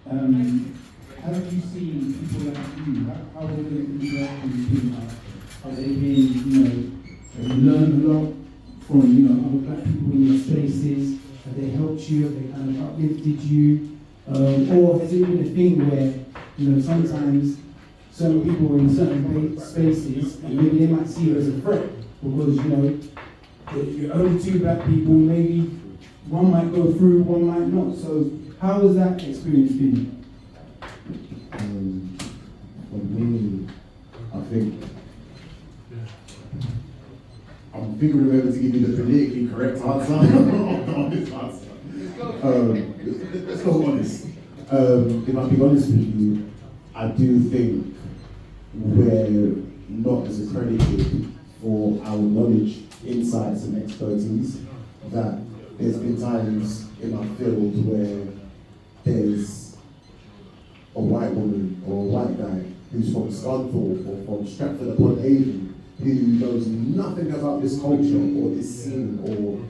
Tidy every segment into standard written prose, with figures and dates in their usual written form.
How do you see people like you? How have they interacted with people? Have they been, have you learned a lot from, other black people in your spaces? Have they helped you? Have they kind of uplifted you? Or has it been a thing where, sometimes certain people are in certain spaces and maybe they might see you as a threat because, you're only two black people, maybe one might go through, one might not. So how has that experience been? For me, I think I'm figuring whether to give you the politically correct answer or the honest answer. Let's go honest. If I'm being honest with you, I do think we're not as accredited for our knowledge, insights and expertise. That there's been times in our field where there's a white woman or a white guy who's from Scunthorpe or from Stratford-upon-Avon who knows nothing about this culture or this scene or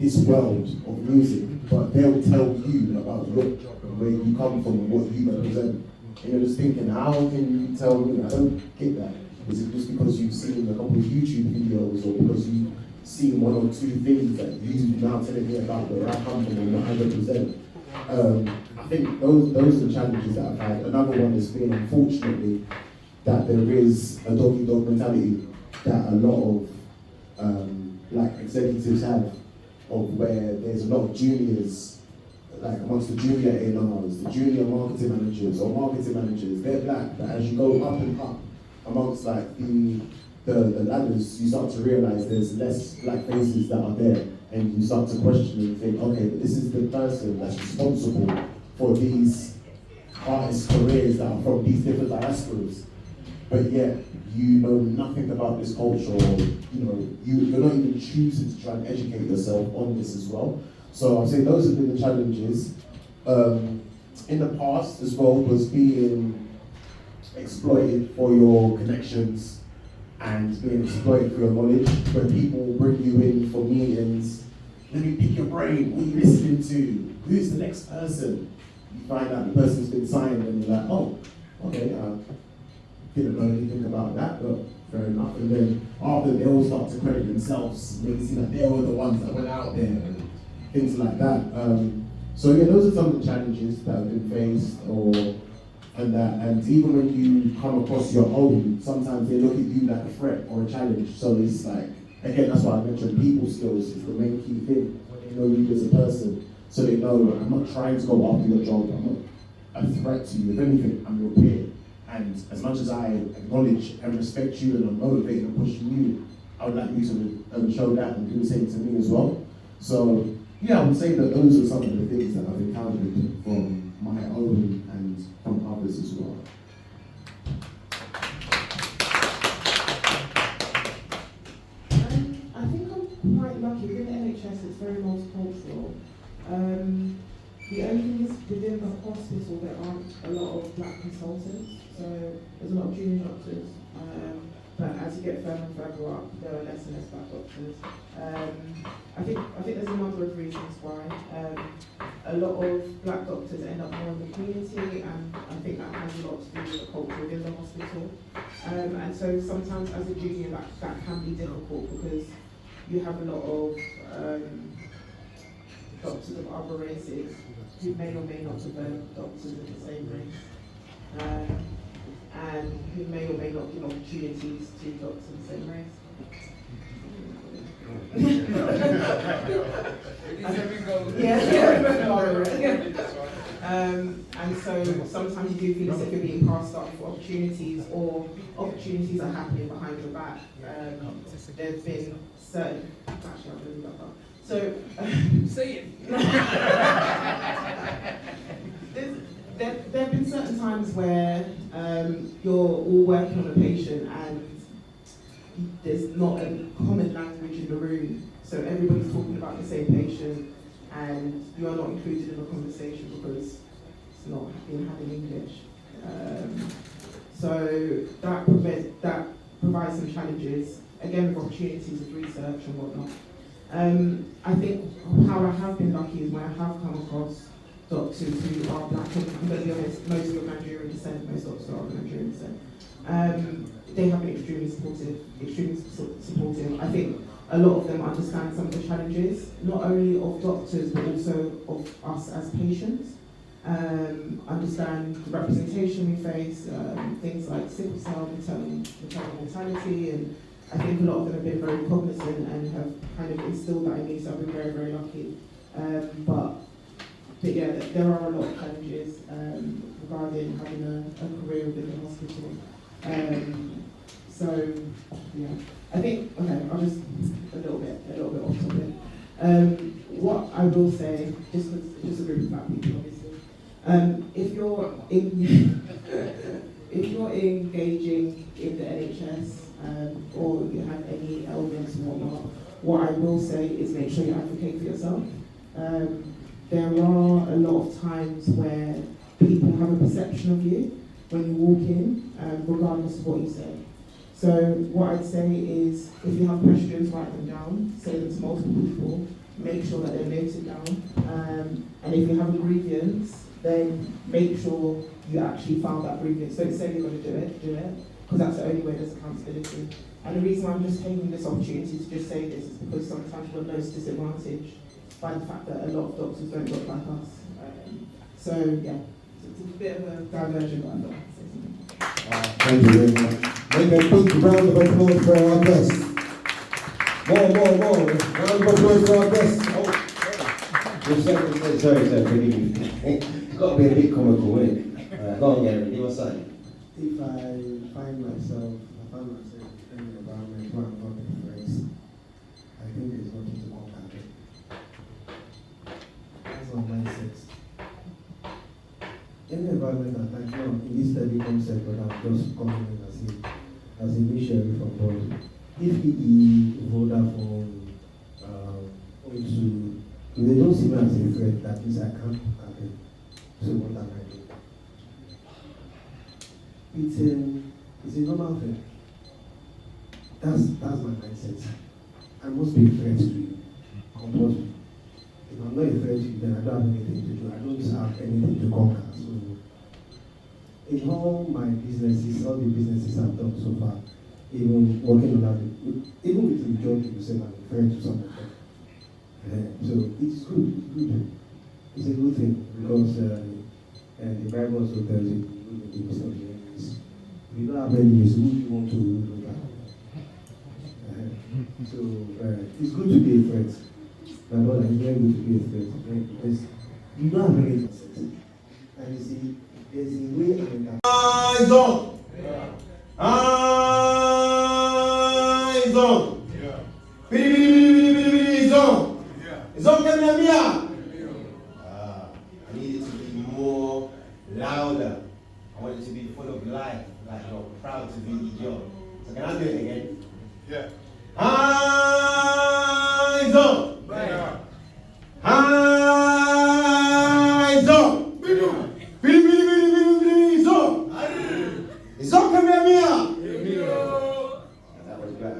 this world of music, but they'll tell you about where you come from and what you represent. And you're just thinking, how can you tell me? I don't get that. Is it just because you've seen a couple of YouTube videos or because you've seen one or two things that you now telling me about where I come from and what I represent? I think those are the challenges that I've had. Another one has been, unfortunately, that there is a dog-eat-dog mentality that a lot of black executives have, of where there's a lot of juniors, like amongst the junior A&Rs, the junior marketing managers or marketing managers, they're black, but as you go up and up amongst like the ladders, you start to realize there's less black faces that are there, and you start to question and think, okay, but this is the person that's responsible for these artists' careers that are from these different diasporas, but yet you know nothing about this culture, or you're not even choosing to try and educate yourself on this as well. So I'd say those have been the challenges. In the past as well was being exploited for your connections and being exploited for your knowledge, where people bring you in for meetings, let me pick your brain, what are you listening to? Who's the next person? You find out the person's been signed and you're like, oh, okay, didn't know anything about that, but fair enough. And then after they all start to credit themselves, make it seem like they were the ones that went out there and things like that. So yeah, those are some of the challenges that have been faced, and even when you come across your own, sometimes they look at you like a threat or a challenge. So it's like, again, that's why I mentioned people skills is the main key thing. When they know you as a person, so they know I'm not trying to go after your job, I'm not a threat to you. If anything, I'm your peer. And as much as I acknowledge and respect you and I'm motivated and pushing you, I would like you to show that and do the same to me as well. So yeah, I would say that those are some of the things that I've encountered from my own and from others as well. I think I'm quite lucky. Within the NHS, it's very multicultural. The only thing is, within the hospital, there aren't a lot of black consultants, so there's a lot of junior doctors. But as you get further and further up, there are less and less black doctors. I think there's a number of reasons why. A lot of black doctors end up more in the community, and I think that has a lot to do with the culture within the hospital. And so sometimes as a junior, that can be difficult because you have a lot of doctors of other races who may or may not prefer doctors of the same race, and who may or may not give opportunities to doctors of the same race. And so sometimes you do feel as if you're being passed up for opportunities, or opportunities are happening behind your back. There's been certain, actually I'm really about that. So, say it. There have been certain times where you're all working on a patient and there's not a common language in the room, so everybody's talking about the same patient and you are not included in the conversation because it's not being had in English. So that provides some challenges, again with opportunities of research and whatnot. I think how I have been lucky is when I have come across doctors who are black, and I'm going to be honest, most are of Nigerian descent, most doctors are of Nigerian descent. They have been extremely supportive. I think a lot of them understand some of the challenges, not only of doctors, but also of us as patients. Understand the representation we face, things like sickle cell, maternal mortality, and I think a lot of them have been very cognizant and have kind of instilled that in me, so I've been very, very lucky. But yeah, there are a lot of challenges regarding having a career within the hospital. So yeah, I think, okay, I'll just a little bit off topic. What I will say, just a group of black people, obviously. If you're engaging in the NHS or you have any ailments and whatnot, what I will say is make sure you advocate for yourself. There are a lot of times where people have a perception of you when you walk in, regardless of what you say. So what I'd say is, if you have questions, write them down, say them to multiple people, make sure that they're noted down, and if you have a grievance, then make sure you actually file that grievance. Don't say you're going to do it, because that's the only way there's accountability. And the reason why I'm just taking this opportunity to just say this is because sometimes we're most disadvantaged by the fact that a lot of doctors don't look like us. So yeah, it's a bit of a diversion, but I thought I'd say something. Thank you very much. Make a big round of applause for our guests. More. Round of applause for our guests. Sorry, forgive me. It's got to be a bit comical, isn't it? Go on, Gary, give us something. If I find myself in an environment where I'm not making friends, I think there's nothing to conquer. That's my mindset. Any environment that I know in this telecom sector that I'm just coming in as a missionary from board. If EE, Vodafone, if they don't see me as a threat, that means I can't happen. So what am I doing? It's a normal thing. That's my mindset. I must be a threat to you. Compulsory. If I'm not a threat to you, then I don't have anything to do. I don't have anything to conquer. So in all my businesses, all the businesses I've done so far, even working on that, even with the job you say I'm a threat to some of them. So it's good. It's a good thing because and the Bible also tells you in the midst of the enemies. If you don't have enemies, who do you want to look at? So it's good to be a threat. My brother, it's very good to be a threat. Because you don't have any assets. And you see, there's a way and Eyes on! Eyes on! Eyes on! It's on camera, Mia! I need it to be more louder. I want it to be full of life, like you're proud to be Ijaw. So can I do it again? Yeah. Eyes on! Eyes on! It's on camera, Mia! That was bad.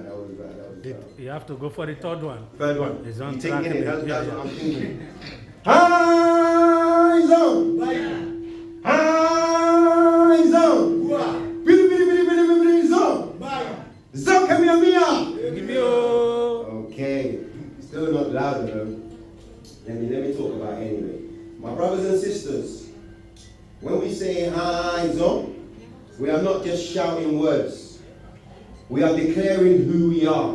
You have to go for the third one. Third one. It's on You track. thinking it? That's what I'm thinking. Eyes on! Eyes on! Zon camera, Mia! Okay. Still not loud enough. Let me talk about it anyway. My brothers and sisters, when we say eyes on, we are not just shouting words. We are declaring who we are.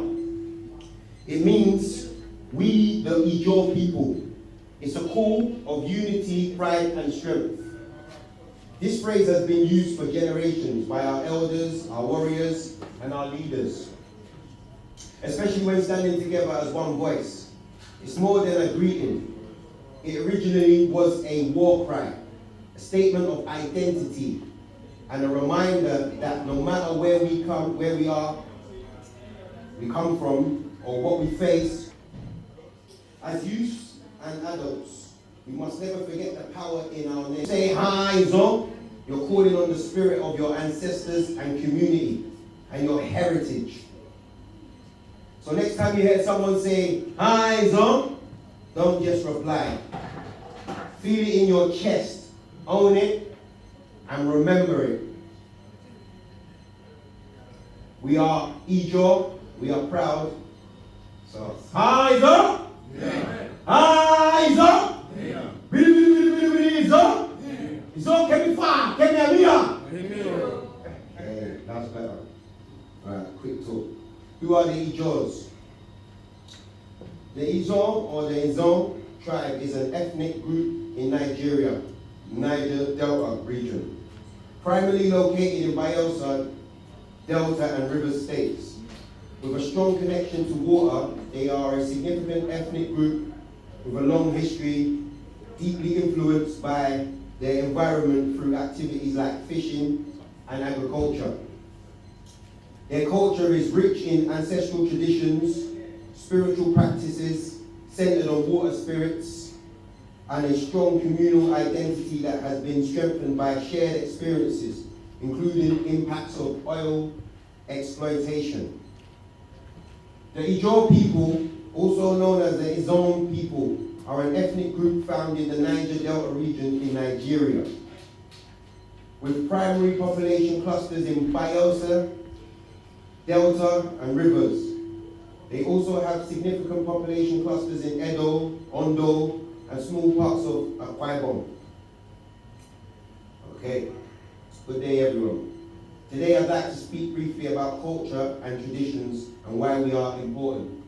It means we, the Ijaw people. It's a call of unity, pride, and strength. This phrase has been used for generations by our elders, our warriors, and our leaders, especially when standing together as one voice. It's more than a greeting. It originally was a war cry, a statement of identity, and a reminder that no matter where we come from, or what we face, as youths and adults, we must never forget the power in our name. Say hi, Zo. You're calling on the spirit of your ancestors and community and your heritage. So next time you hear someone say, hi, Zo, don't just reply. Feel it in your chest. Own it and remember it. We are Ijaw. We are proud. So, Ijaw. Yeah. Ijaw. Yeah. Ijaw. Ijaw can be far. Can be here. Okay, that's better. Alright, quick talk. Who are the Ijaws? The Ijaw or the Ijaw tribe is an ethnic group in Nigeria, Niger Delta region, primarily located in Bayelsa, Delta and River states. With a strong connection to water, they are a significant ethnic group with a long history, deeply influenced by their environment through activities like fishing and agriculture. Their culture is rich in ancestral traditions, spiritual practices centered on water spirits, and a strong communal identity that has been strengthened by shared experiences, including impacts of oil exploitation. The Ijaw people, also known as the Izon people, are an ethnic group found in the Niger Delta region in Nigeria, with primary population clusters in Bayelsa, Delta, and rivers. They also have significant population clusters in Edo, Ondo, and small parts of Akwa Ibom. Okay, good day everyone. Today I'd like to speak briefly about culture and traditions and why we are important.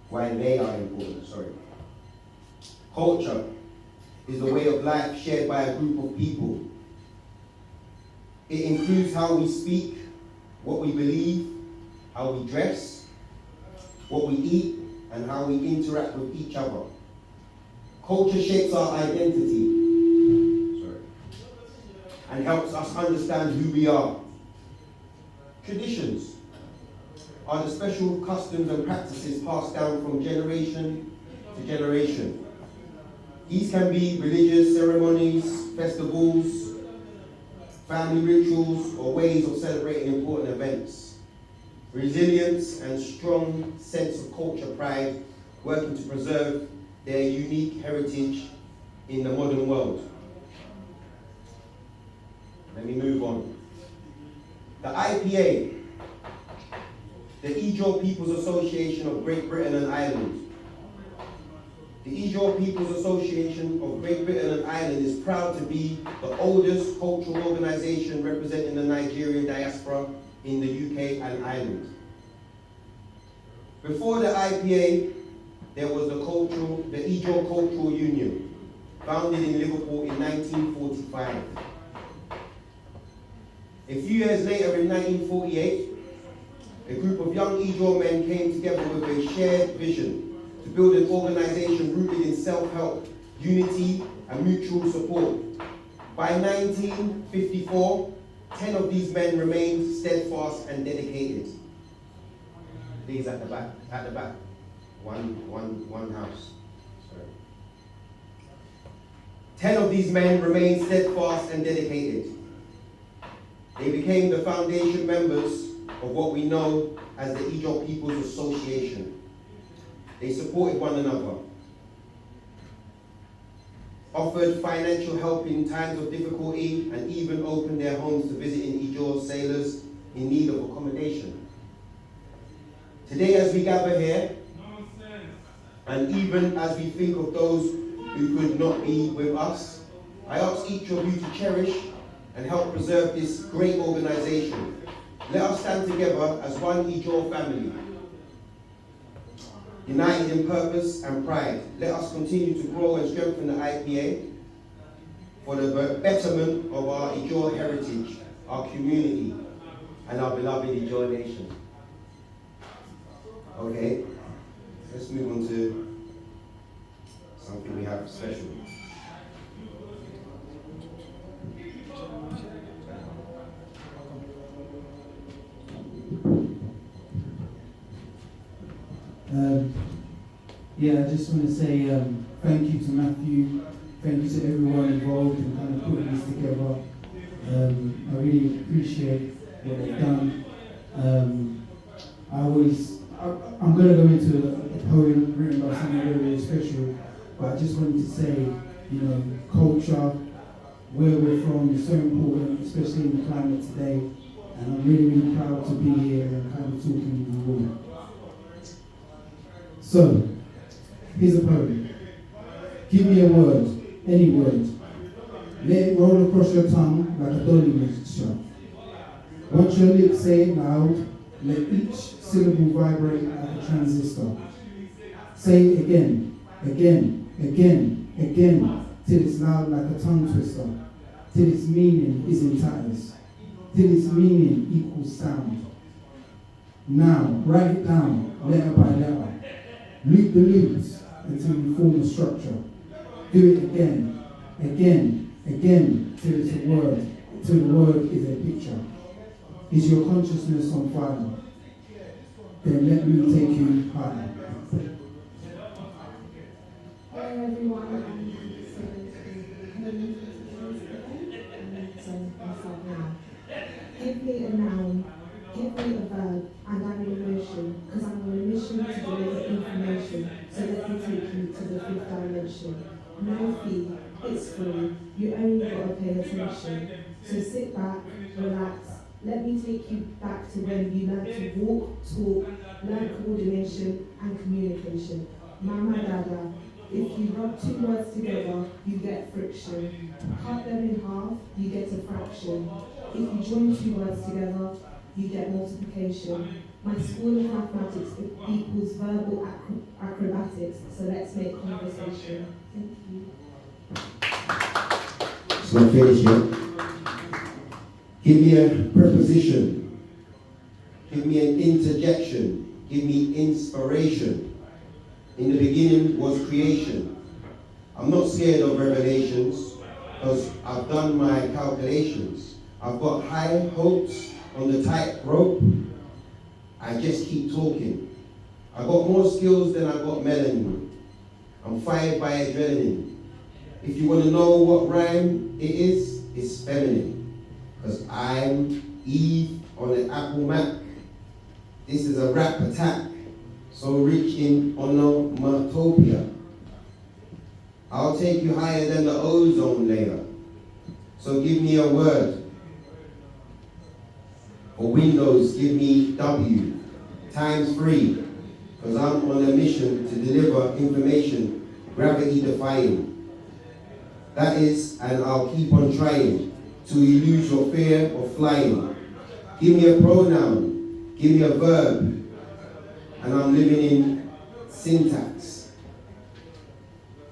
Why they are important, sorry. Culture is a way of life shared by a group of people. It includes how we speak, what we believe, how we dress, what we eat, and how we interact with each other. Culture shapes our identity and helps us understand who we are. Traditions are the special customs and practices passed down from generation to generation. These can be religious ceremonies, festivals, family rituals, or ways of celebrating important events. Resilience and strong sense of culture pride, working to preserve their unique heritage in the modern world. Let me move on. The IPA, the Ijaw People's Association of Great Britain and Ireland. The Ijaw People's Association of Great Britain and Ireland is proud to be the oldest cultural organisation representing the Nigerian diaspora in the UK and Ireland. Before the IPA, there was the Ijaw Cultural Union, founded in Liverpool in 1945. A few years later, in 1948, a group of young Ijaw men came together with a shared vision to build an organisation rooted in self-help, unity, and mutual support. By 1954, 10 of these men remained steadfast and dedicated. These at the back, one house. Sorry. 10 of these men remained steadfast and dedicated. They became the foundation members of what we know as the Ijaw People's Association. They supported one another, offered financial help in times of difficulty, and even opened their homes to visiting Ijaw sailors in need of accommodation. Today, as we gather here, and even as we think of those who could not be with us, I ask each of you to cherish and help preserve this great organisation. Let us stand together as one Ijaw family, united in purpose and pride. Let us continue to grow and strengthen the IPA for the betterment of our Ijaw heritage, our community, and our beloved Ijaw nation. Okay, let's move on to something we have special. Yeah, I just want to say thank you to Matthew, thank you to everyone involved in kind of putting this together. I really appreciate what they've done. I'm going to go into a poem written by someone very, very special, but I just wanted to say, you know, culture, where we're from is so important, especially in the climate today. And I'm really, really proud to be here and kind of talking with you all. So, here's a poem. Give me a word, any word. Let it roll across your tongue like a dolly mixture. Once your lips say it loud, let each syllable vibrate like a transistor. Say it again, again, again, again, till it's loud like a tongue twister, till its meaning is in tatters, till its meaning equals sound. Now, write it down, letter by letter. Loop the loops until you form a structure. Do it again, again, again, till it's a word, till the word is a picture. Is your consciousness on fire? Then let me take you higher. Hello everyone, so I'll start now. Give me a noun, give me a verb, and I'm in motion, because I'm on a mission to deliver information, so let me take you to the fifth dimension. No fee, it's free, you only gotta pay attention. So sit back, relax, let me take you back to when you learned to walk, talk, learn coordination and communication. Mama Dada, if you rub two words together, you get friction. Cut them in half, you get a fraction. If you join two words together, you get multiplication. My school of mathematics equals verbal acrobatics, so let's make conversation. Thank you. It's not finished yet. Give me a preposition. Give me an interjection. Give me inspiration. In the beginning was creation. I'm not scared of revelations because I've done my calculations. I've got high hopes on the tight rope. I just keep talking. I got more skills than I got melanin. I'm fired by adrenaline. If you want to know what rhyme it is, it's feminine. Because I'm Eve on an Apple Mac. This is a rap attack. So rich in onomatopoeia. I'll take you higher than the ozone layer. So give me a word. For Windows, give me W times 3. Because I'm on a mission to deliver information gravity defying. That is, and I'll keep on trying to elude your fear of flying. Give me a pronoun. Give me a verb. And I'm living in syntax.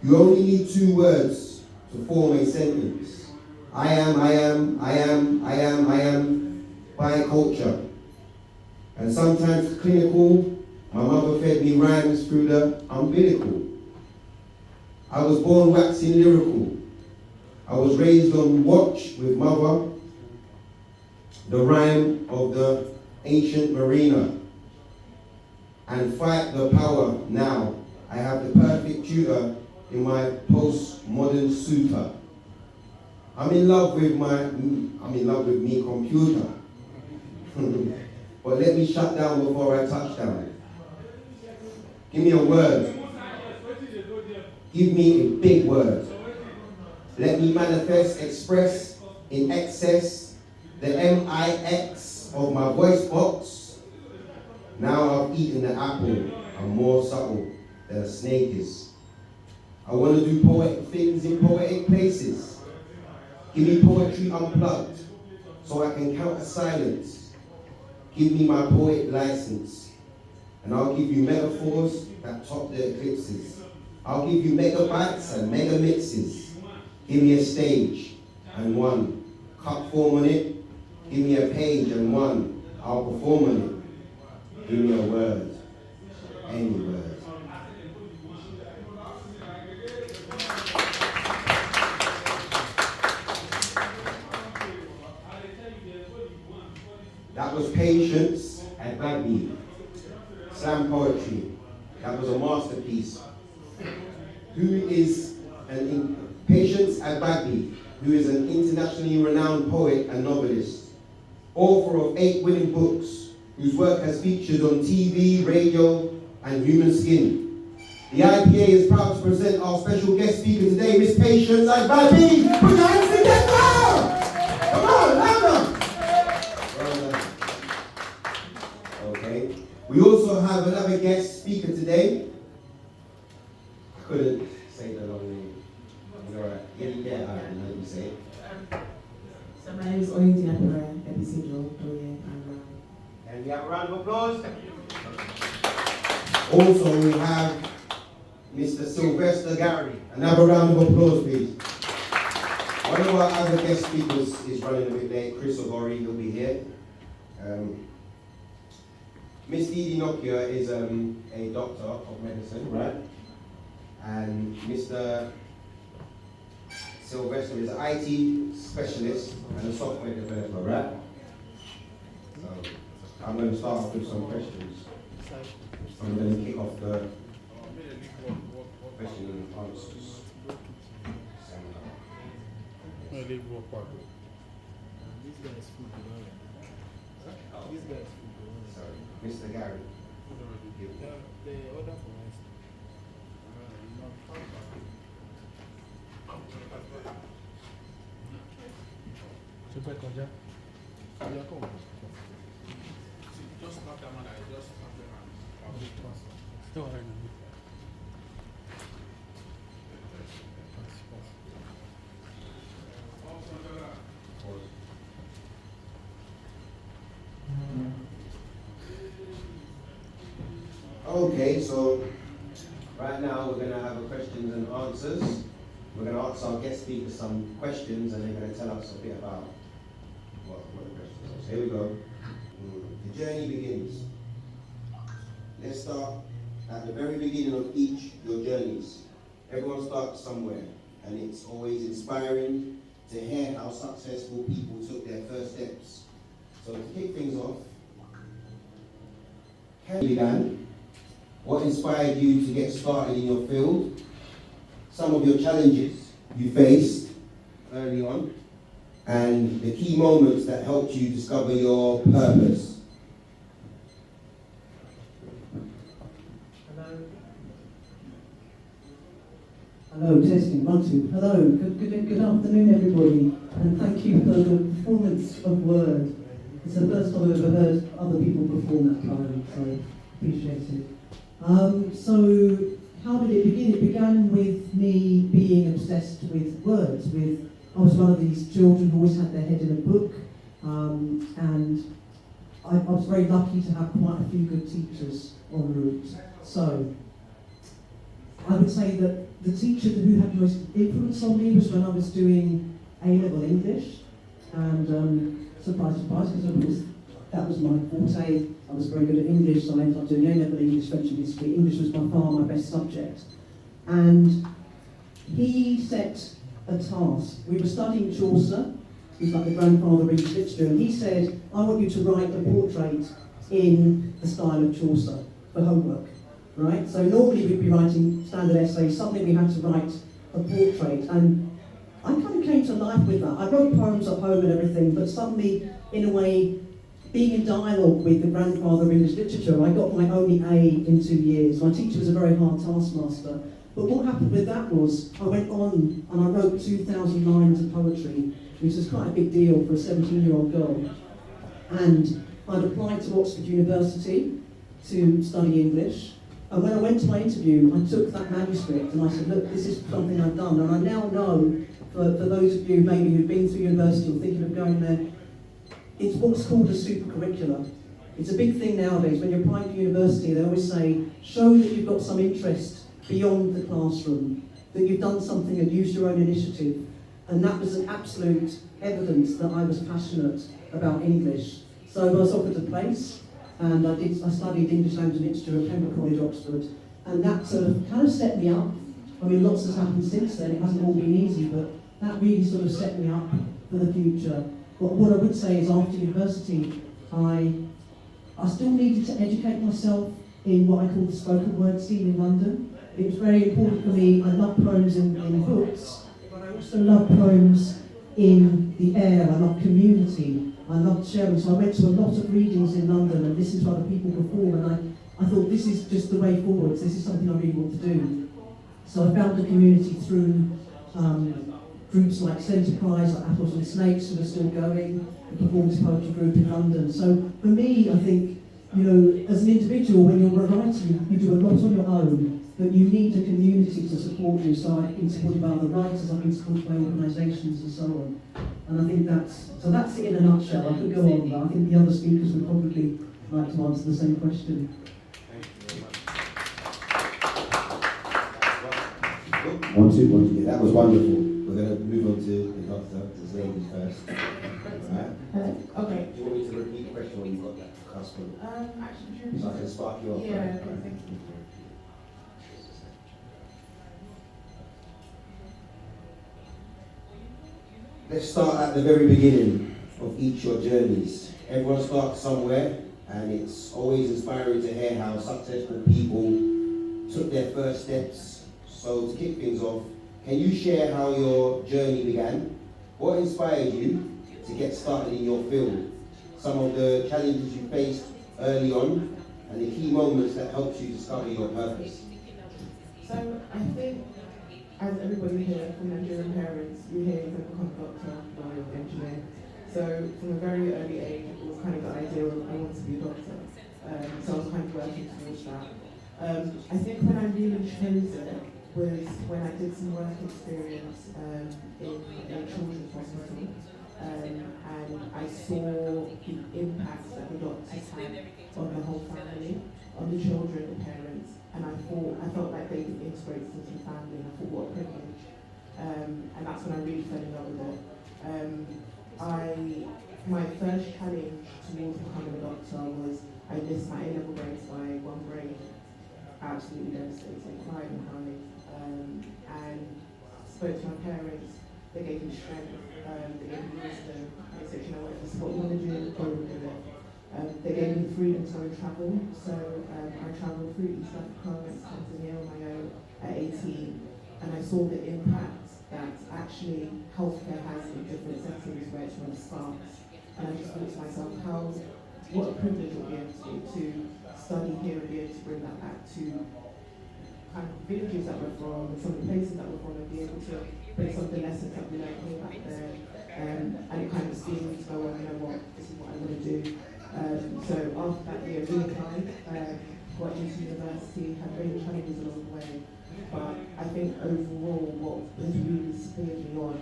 You only need 2 words to form a sentence. I am by culture. And sometimes clinical, my mother fed me rhymes through the umbilical. I was born waxing lyrical. I was raised on watch with mother, the rhyme of the ancient mariner. And fight the power now. I have the perfect tutor in my postmodern suitor. I'm in love with me computer. But let me shut down before I touch down. Give me a word. Give me a big word. Let me manifest, express in excess the MIX of my voice box. Now I've eaten the apple, I'm more subtle than a snake is. I want to do poetic things in poetic places. Give me poetry unplugged, so I can counter silence. Give me my poet license, and I'll give you metaphors that top the eclipses. I'll give you megabytes and mega mixes. Give me a stage and one. Cut form on it. Give me a page and one. I'll perform on it. Give me a word, any word. That was Patience at Bagby. Slam poetry. That was a masterpiece. Patience at Bagby, who is an internationally renowned poet and novelist, author of 8 winning books, whose work has featured on TV, radio, and Human Skin. The IPA is proud to present our special guest speaker today, Miss Patience and Baby. Put your hands together! Come on, louder! Well done. Okay. We also have another guest speaker today. I couldn't say the long name. You're alright. Yeah, alright, let me say it. So my name is Ijaw, Ijaw, and we have a round of applause. Also, we have Mr. Sylvester Gary. Another round of applause, please. One of our other guest speakers is running a bit late. Chris Ogori will be here. Miss Didi Nokia is a doctor of medicine, right? And Mr. Sylvester is an IT specialist and a software developer, right? So I'm going to start off with some questions. I'm going to kick off the question and answers. Sorry, Mr. Gary. Okay, so right now we're going to have a questions and answers. We're going to ask our guest speakers some questions and they're going to tell us a bit about what the questions are. So here we go. The journey begins. Let's start at the very beginning of each your journeys. Everyone starts somewhere, and it's always inspiring to hear how successful people took their first steps. So to kick things off, how you began, what inspired you to get started in your field, some of your challenges you faced early on, and the key moments that helped you discover your purpose. Hello, testing, 1, 2. Hello, good afternoon, everybody, and thank you for the performance of Word. It's the first time I've ever heard other people perform that poem, so appreciate it. So, how did it begin? It began with me being obsessed with words. I was one of these children who always had their head in a book, and I was very lucky to have quite a few good teachers en route. So, I would say that the teacher who had the most influence on me was when I was doing A-level English, and surprise, surprise, because that was my forte. I was very good at English, so I ended up doing A-level English, French and history. English was by far my best subject. And he set a task. We were studying Chaucer, who's like the grandfather of English literature, and he said, I want you to write a portrait in the style of Chaucer for homework. Right? So normally we'd be writing standard essays, suddenly we had to write a portrait, and I kind of came to life with that. I wrote poems at home and everything, but suddenly, in a way, being in dialogue with the grandfather of English literature, I got my only A in 2 years. My teacher was a very hard taskmaster. But what happened with that was, I went on and I wrote 2,000 lines of poetry, which was quite a big deal for a 17-year-old girl. And I'd applied to Oxford University to study English. And when I went to my interview, I took that manuscript and I said, look, this is something I've done. And I now know, for those of you maybe who've been through university or thinking of going there, it's what's called a supercurricular. It's a big thing nowadays. When you're applying for university, they always say, show that you've got some interest beyond the classroom, that you've done something and used your own initiative. And that was an absolute evidence that I was passionate about English. So I was offered a place, and I studied English language and literature at Pembroke College, Oxford, and that sort of kind of set me up. I mean, lots has happened since then. It hasn't all been easy, but that really sort of set me up for the future. But what I would say is, after university, I still needed to educate myself in what I call the spoken word scene in London. It was very important for me. I love poems in books, but I also love poems in the air. I love community. I loved sharing. So I went to a lot of readings in London and listened to other people perform, and I I thought this is just the way forwards, this is something I really want to do. So I found a community through groups like Centerprise, like Apples and Snakes, who are still going, the Performance Poetry Group in London. So for me, I think, you know, as an individual, when you're writing, you do a lot on your own, but you need a community to support you. So I've been supported by other writers, I've been supported by organisations and so on. And I think that's it in a nutshell. I could go on, but I think the other speakers would probably like to answer the same question. One, two. Yeah, that was wonderful. We're going to move on to the doctor, this lady first. Alright. Okay. Do you want me to repeat the question when you've got that custom? Actually, So I can spark you off. yeah, right? okay, thank you. Let's start at the very beginning of each your journeys. Everyone starts somewhere, and it's always inspiring to hear how successful people took their first steps. So to kick things off, can you share how your journey began? What inspired you to get started in your field? Some of the challenges you faced early on, and the key moments that helped you discover your purpose. So I think, as everybody here from Nigerian parents, you hear you can become a doctor, lawyer, engineer. So from a very early age, it was kind of the idea of I want to be a doctor. So I was kind of working towards that. I think when I really chose it was when I did some work experience in a children's hospital. And I saw the impact that the doctors had on the whole family, on the children, the parents, and I felt like they could integrate into the family, and I thought, what a privilege. And that's when I really fell in love with it. My first challenge towards becoming a doctor was I missed my A-level grades by 1 grade, absolutely devastating, crying and crying, and spoke to my parents. They gave me strength, they gave me wisdom. They said, you know what, this is what you want to do, go and do it. They gave me freedom to go travel. So I travelled through East Africa, went to Tanzania on my own at 18, and I saw the impact that actually healthcare has in different settings where it's when it starts. And I just thought to myself, what a privilege it would be able to study here and be able to bring that back to kind of villages that we're from, some of the places that we're from, and be able to bring some of the lessons that we learned here back there. And it kind of steered me to go, well, you know what, this is what I want to do. So after that year, reapplied, got into university, had many challenges along the way. But I think overall, what has really spurred me on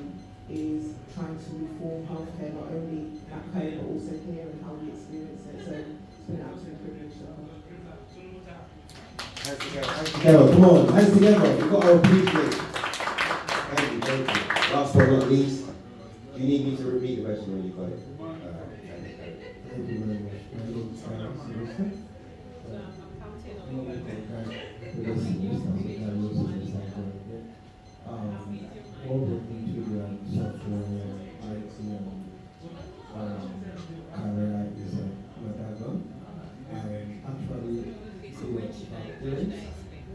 is trying to reform healthcare, not only back home, but also here and how we experience it. So it's been an absolute privilege. Hands together, come on, hands together. You've got to appreciate it. Thank you. Last but not least, do you need me to repeat the question when you got it? Thank you very much. My name is Ijaw. All into the software, IT, career is my background. I actually grew up about parents.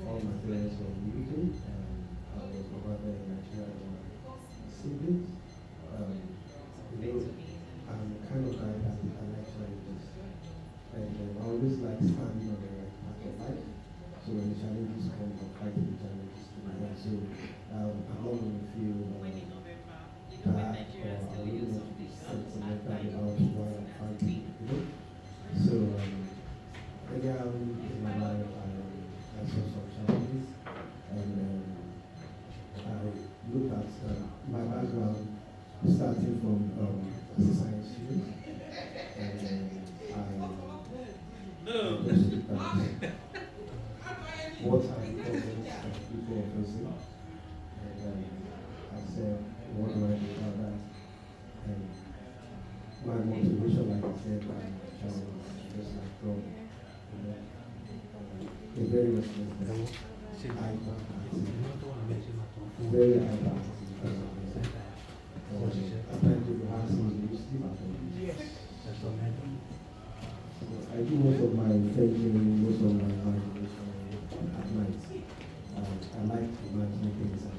All my parents were military, and I was over there in Nigeria with my siblings. I'm the kind of guy that I like challenges, and I always like standing on the right path of life. So when the challenges come, I fight the challenges to my life. So I'm not going to feel bad, or I really want to be sentimental about why I'm fighting, you know. So in my life, I saw some challenges, and I looked at my background, starting from as a science student, and I just looked at what are the problems that people are facing, and I said, what do I do about that? And my motivation, like I said, challenge just like God, you know, a very restless man, very hyperactive. Apparently, you have some sleep at home. Yes. I do most of my thinking, most of my imagination at night. I like imagining things. I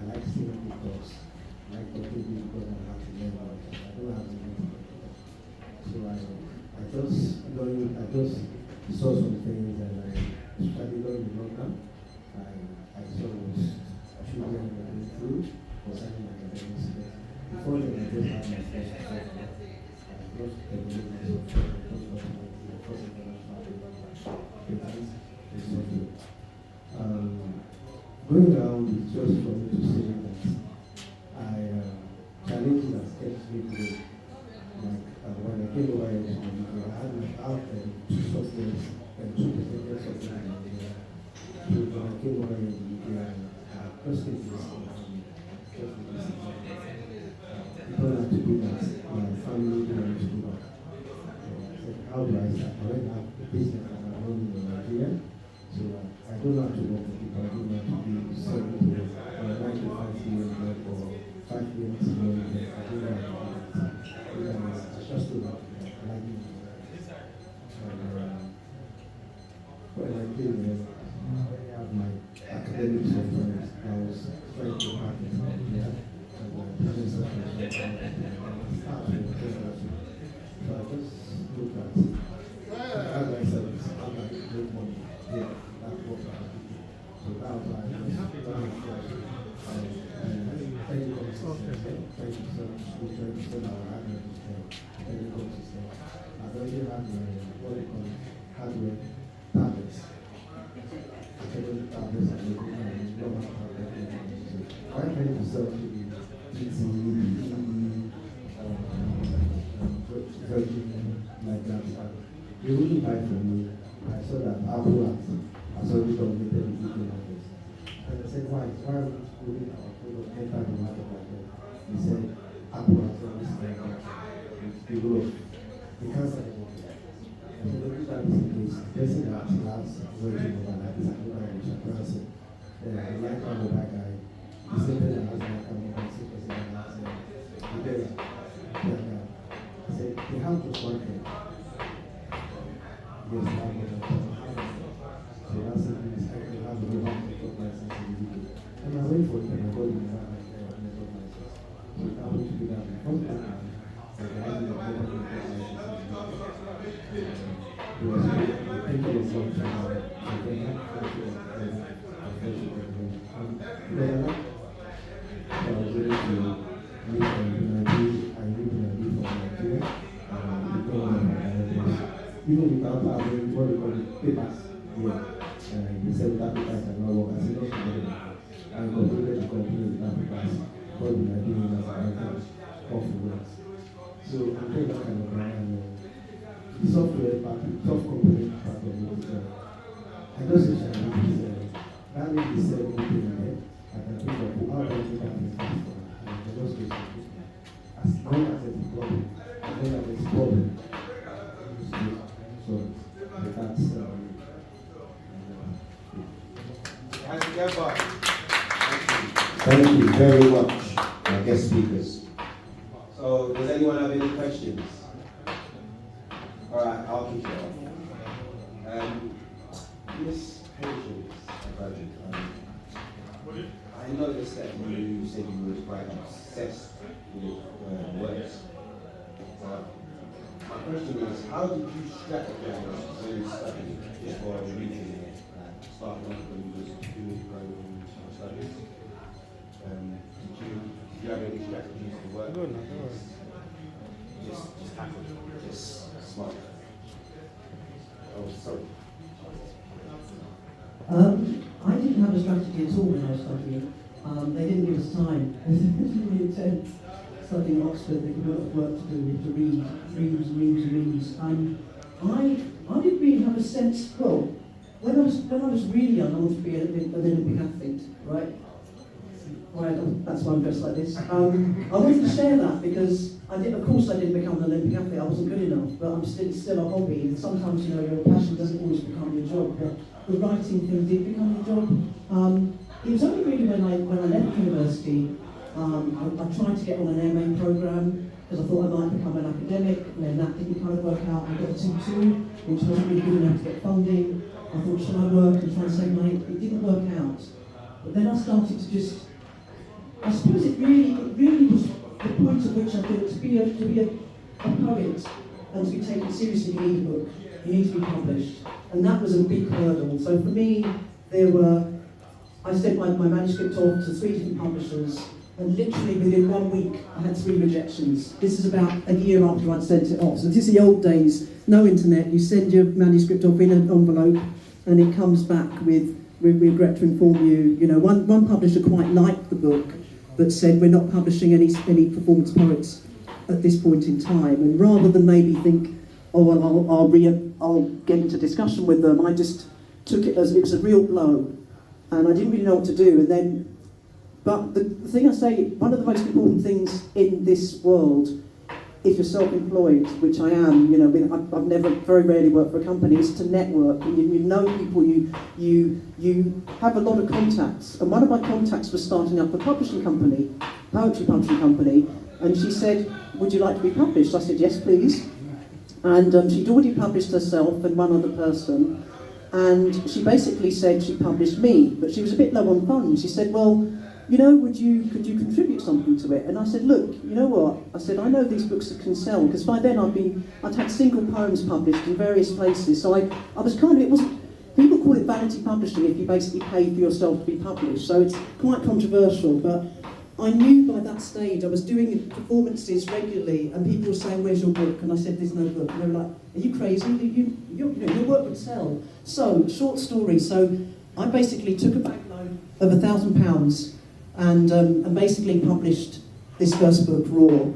like seeing people. I like talking to people that have to learn about it. I don't have to learn about it. So I just saw some things and I studied on the long term. I saw was children were going through concerning academics. Before then, I just had my first software. I lost the business of the first international patents in software. Going around is just for me to say that challenges has kept me going. Like when I came over here, I had two softwares and two presented software in Nigeria. So when I came over here, just did this. People have to do that. My family didn't to do that. I said, how do I start? I went out the business that I'm running in Nigeria. So I don't know how to work with people. I don't know how to be serving to 9 to 5 years or 5 years ago. I don't know how to do that. I just do that. I like it. When I came here, I have my academic software. I was trying to practice Nigeria. So I just looked at as I said, how can I make money? Yeah, that's what I do. So that was why I just thank you so much. Thank you so much. We try to send our hardware system. Thank you system. I already have my what they call hardware tablets. I check the tablets and look at the normal tablets. I'm trying to sell to the Virgin like that. They wouldn't buy from me. I saw that Apple has already dominated the UK market. And I said, why? Why are we putting our product enter the market like that? He said, Apple has always done that. They growth. They can't sell anymore. I said, every time is the case. The person that has Virgin over like this, I don't know which person. Then I like how the bad guy. The same person that has my camera, the same person that has the guy. I said, they have just one thing. Yes, I have one. So that's it. I can have a global network license in the UK. And I went for it and I got the network license. So I want to do that before the time. So I had the global network license in the UK. It was thank you so much. I was able to meet I live in a from Nigeria. Even without having what we call the papers here, they said that papers cannot work. I said, no, I incorporated the company with that papers. What we are doing as Americans, off the works. So I'm doing that kind of thing. And the software part, soft component part of it, I just say that means the same thing there. I can think of how do I do that in fast forward. And I just do something. As long as it's a problem, as long as it's a problem, so that's Thank you very much, our guest speakers. So, does anyone have any questions? All right, I'll kick it off. Miss Patience, I noticed that you said you were quite obsessed with words. My question is, how did you strategize when you studied before reaching it? Starting off when you was doing your studies? Did you have any strategies to work? No. Just tackle, just smart. Oh, sorry. I didn't have a strategy at all when I was studying. They didn't give us time. It was really intense. Studying at Oxford, they could have work to do, we had to read reams. I didn't really have a sense, well, when I was really young, I wanted to be an Olympic athlete, right? That's why I'm dressed like this. I wanted to share that because of course I didn't become an Olympic athlete, I wasn't good enough, but I'm still a hobby, and sometimes, your passion doesn't always become your job, but the writing thing did become your job. It was only really when I left university, I tried to get on an MA programme because I thought I might become an academic, and then that didn't kind of work out. I got a 2-2, which wasn't really good enough to get funding. I thought, should I work and try and save money? It didn't work out. But then I started to I suppose it really was the point at which I thought to be a poet and to be taken seriously, you need a book. you need to be published. And that was a big hurdle. So for me, I sent my manuscript off to 3 different publishers, and literally within 1 week, I had 3 rejections. This is about a year after I'd sent it off. So this is the old days, no internet, you send your manuscript off in an envelope, and it comes back with, we regret to inform you, one publisher quite liked the book, but said we're not publishing any performance poets at this point in time. And rather than maybe think, oh well, I'll get into discussion with them, I just took it as it was a real blow, and I didn't really know what to do. But the thing I say, one of the most important things in this world, if you're self-employed, which I am, I've never, very rarely worked for a company, is to network. You know people, you have a lot of contacts. And one of my contacts was starting up a publishing company, poetry publishing company, and she said, would you like to be published? I said, yes, please. And she'd already published herself and one other person, and she basically said she published me, but she was a bit low on funds. She said, well, could you contribute something to it? And I said, look, you know what? I said, I know these books that can sell, because by then I'd had single poems published in various places, so I was kind of, it wasn't, people call it vanity publishing if you basically pay for yourself to be published, so it's quite controversial, but I knew by that stage I was doing performances regularly, and people were saying, where's your book? And I said, there's no book. And they were like, are you crazy? Your work would sell. So, short story, so I basically took a bank loan of £1,000 and basically published this first book, Raw,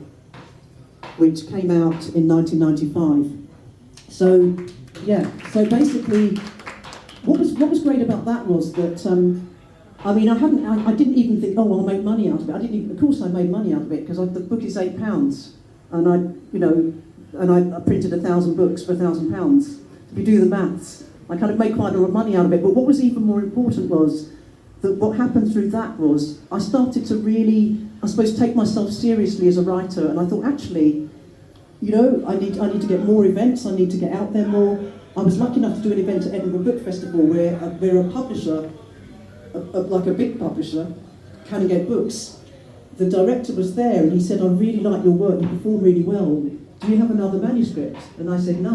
which came out in 1995. So, yeah, so basically, what was great about that was that, I didn't even think, oh, I'll make money out of it. Of course I made money out of it, because the book is £8, and I printed 1,000 books for £1,000. If you do the maths, I kind of made quite a lot of money out of it. But what was even more important was that what happened through that was I started to really, I suppose, take myself seriously as a writer, and I thought, actually, I need to get more events, I need to get out there more. I was lucky enough to do an event at Edinburgh Book Festival where a publisher, like a big publisher, Can Get Books, the director was there and he said, I really like your work, you perform really well. Do you have another manuscript? And I said, no.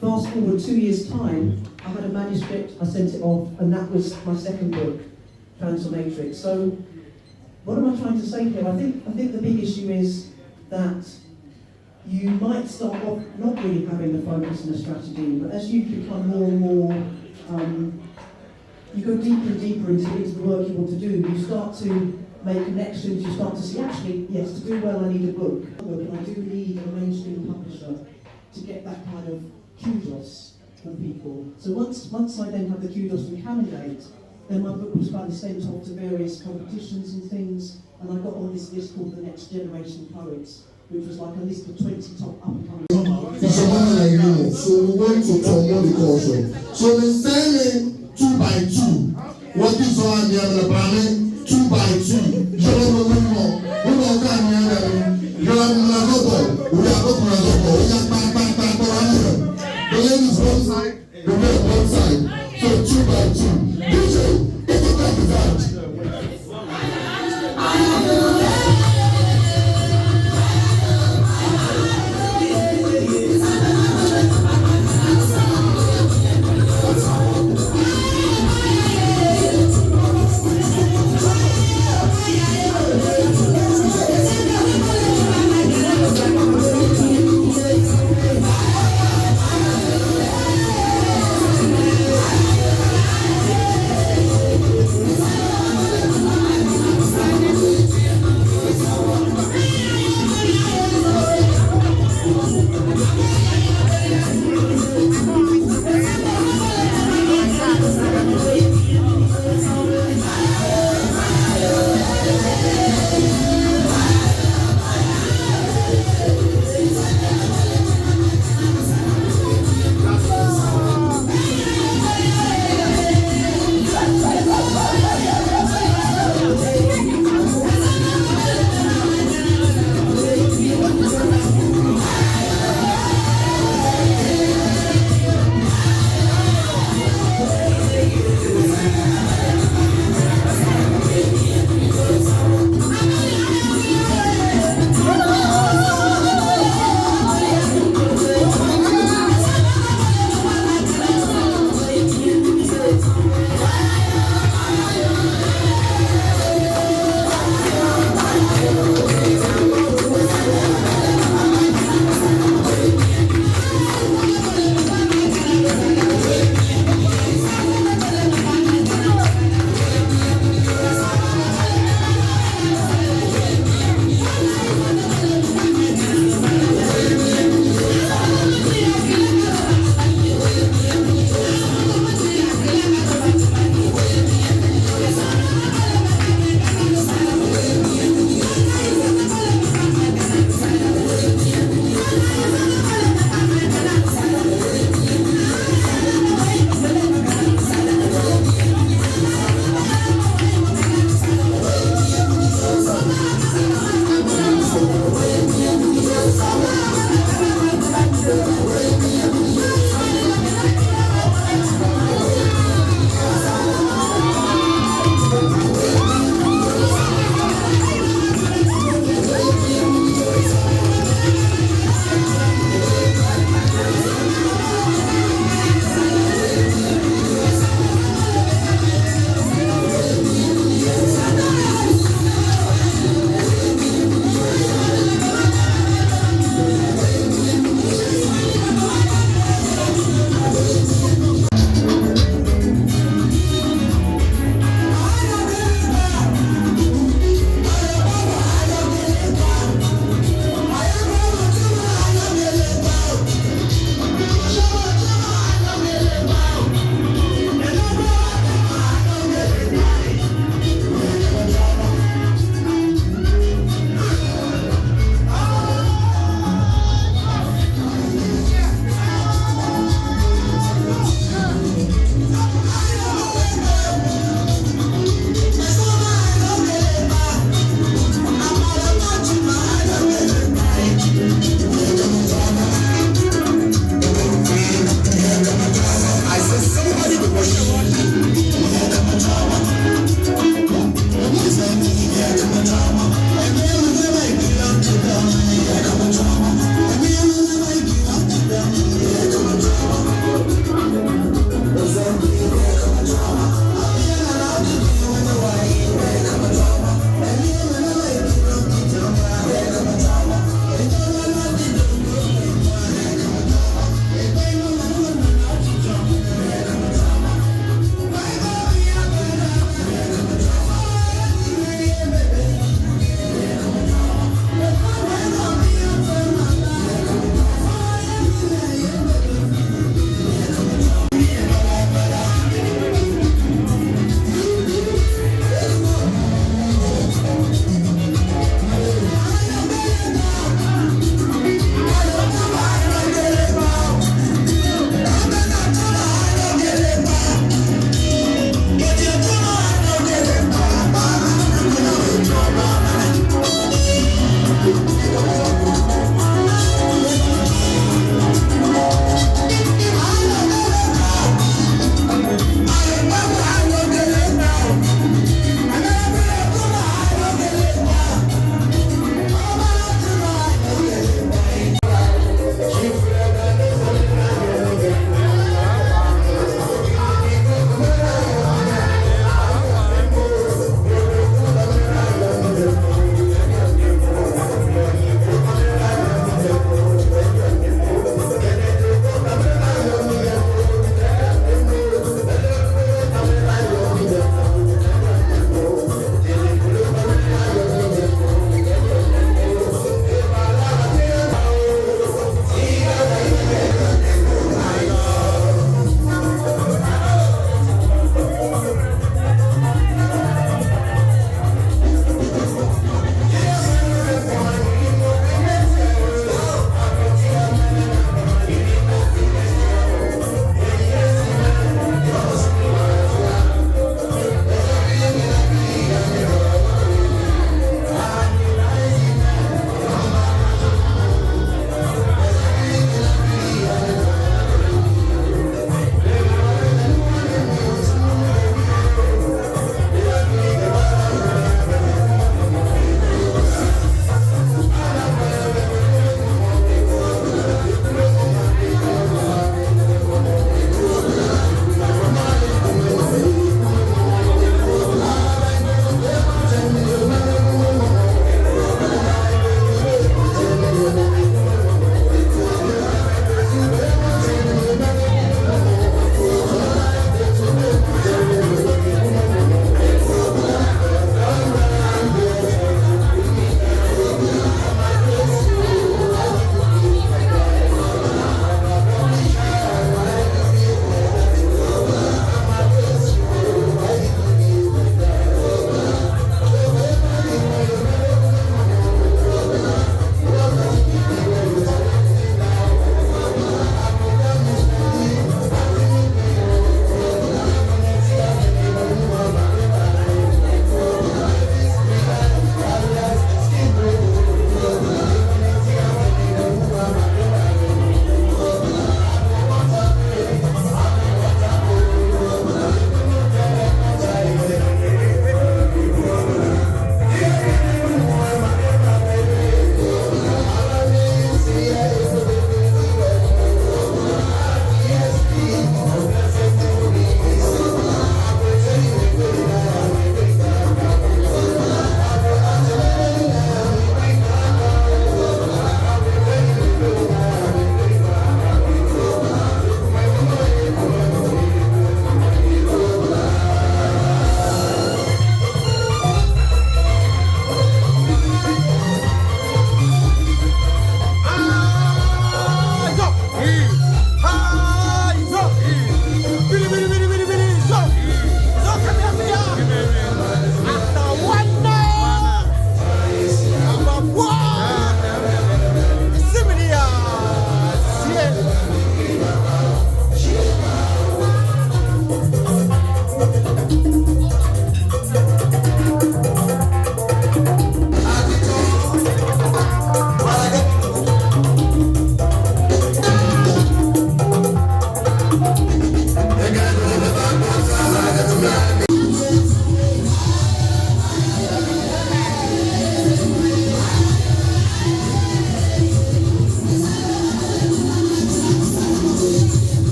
Fast forward 2 years' time, I had a manuscript, I sent it off, and that was my second book, Transformatrix. So, what am I trying to say here? I think the big issue is that you might start off not really having a focus and a strategy, but as you become more and more, you go deeper and deeper into the work you want to do, you start to make connections, you start to see, actually, yes, to do well I need a book, and I do need a mainstream publisher to get that kind of kudos from people. So once I then had the kudos from Canongate, then my book was kind of sent off to various competitions and things, and I got on this list called the Next Generation Poets, which was like a list of 20 top up-and-coming. It's a woman like you, so we went to promote the culture. So they send 2 by 2. What is on the planet? 2 by 2. You don't know more. We don't come here. You are not going. We are going to go. We are back. The ladies one side, the men one side. So 2 by 2. DJ, if you like that. Thank you.